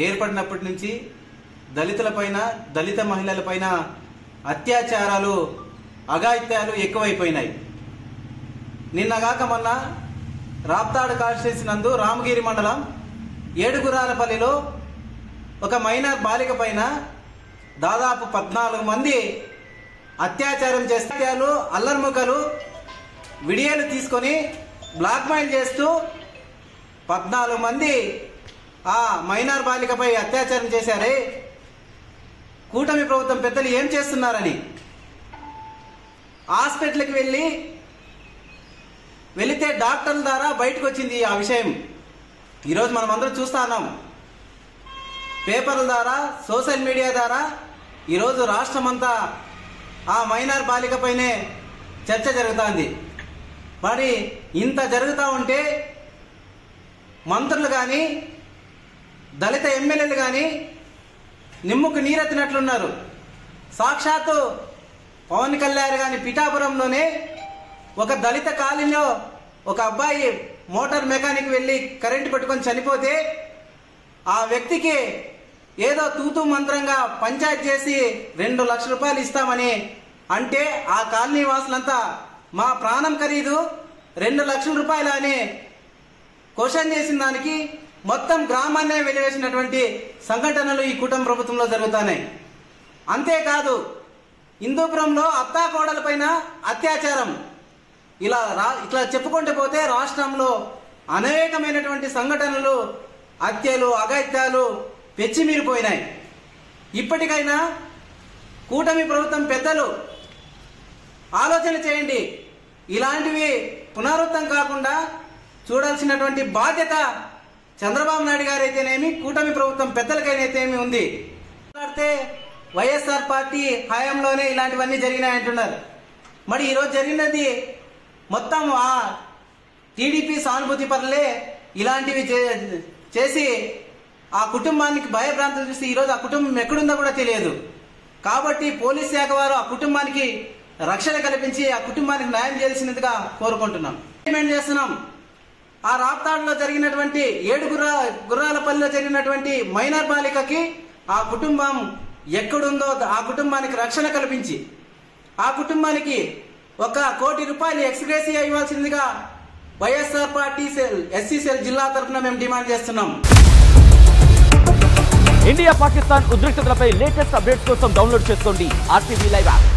ఏర్పడినప్పటి నుంచి దళితులపైన దళిత మహిళలపైన అత్యాచారాలు అఘాయిత్యాలు ఎక్కువైపోయినాయి. నిన్నగాక మొన్న రాప్తాడు కాన్స్టిట్యున్సీ నందు రామగిరి మండలం ఏడుగురాలపల్లిలో ఒక మైనర్ బాలిక పైన దాదాపు 14 మంది అత్యాచారం చేస్తే అల్లర్ముఖలు వీడియోలు తీసుకొని బ్లాక్మెయిల్ చేస్తూ 14 మంది ఆ మైనర్ బాలికపై అత్యాచారం చేశారే. కూటమి ప్రభుత్వం పెద్దలు ఏం చేస్తున్నారని హాస్పిటల్కి వెళితే డాక్టర్ల ద్వారా బయటకు వచ్చింది ఆ విషయం. ఈరోజు మనం అందరం చూస్తా ఉన్నాం. పేపర్ల ద్వారా, సోషల్ మీడియా ద్వారా ఈరోజు రాష్ట్రమంతా ఆ మైనర్ బాలికపైనే చర్చ జరుగుతుంది. మరి ఇంత జరుగుతూ ఉంటే మంత్రులు కానీ దళిత ఎమ్మెల్యేలు కానీ నిమ్ముకు నీరెత్తినట్లున్నారు. సాక్షాత్తు పవన్ కళ్యాణ్ గాని పిఠాపురంలోనే ఒక దళిత కాలనీలో ఒక అబ్బాయి మోటార్ మెకానిక్ వెళ్ళి కరెంటు పట్టుకొని చనిపోతే ఆ వ్యక్తికి ఏదో తూతూ మంత్రంగా పంచాయతీ చేసి 2 లక్షల రూపాయలు ఇస్తామని అంటే ఆ కాలనీ వాసులంతా మా ప్రాణం ఖరీదు 2 లక్షల రూపాయలు అని క్వశ్చన్ చేసిన దానికి మొత్తం గ్రామాన్నే వెలివేసినటువంటి సంఘటనలు ఈ కూటమి ప్రభుత్వంలో జరుగుతున్నాయి. అంతేకాదు హిందూపురంలో అత్తాకోడలపైన అత్యాచారం ఇట్లా చెప్పుకుంటూ పోతే రాష్ట్రంలో అనేకమైనటువంటి సంఘటనలు, హత్యలు, అఘాయిత్యాలు పెచ్చిమీరిపోయినాయి. ఇప్పటికైనా కూటమి ప్రభుత్వం పెద్దలు ఆలోచన చేయండి. ఇలాంటివి పునరుద్ధం కాకుండా చూడాల్సినటువంటి బాధ్యత చంద్రబాబు నాయుడు గారు అయితేనేమి, కూటమి ప్రభుత్వం పెద్దలకైతేనేమి ఉంది. మాట్లాడితే వైఎస్ఆర్ పార్టీ హయాంలోనే ఇలాంటివన్నీ జరిగినాయంటున్నారు. మరి ఈరోజు జరిగినది మొత్తం ఆ టీడీపీ సానుభూతి పరులే ఇలాంటివి చేసి ఆ కుటుంబానికి భయభ్రాంతులు చూసి ఈరోజు ఆ కుటుంబం ఎక్కడుందో కూడా తెలియదు. కాబట్టి పోలీస్ శాఖ వారు ఆ కుటుంబానికి రక్షణ కల్పించి ఆ కుటుంబానికి న్యాయం చేయాల్సినదిగా కోరుకుంటున్నాం, డిమాండ్ చేస్తున్నాం. ఆ రాప్తాడులో జరిగినటువంటి గుర్రాలపల్లిలో జరిగినటువంటి మైనర్ బాలికకి ఆ కుటుంబం ఎక్కడుందో ఆ కుటుంబానికి రక్షణ కల్పించి ఆ కుటుంబానికి 1 కోటి రూపాయలు ఎక్స్గ్రేసియా ఇవ్వాల్సిందిగా వైఎస్ఆర్ పార్టీ ఎస్సీ సెల్ జిల్లా తరఫున మేము డిమాండ్ చేస్తున్నాం. ఇండియా పాకిస్తాన్ ఉద్రిక్తతలపై లేటెస్ట్ అప్డేట్స్ కోసం డౌన్లోడ్ చేసుకోండి RTV లైవ్ యాప్.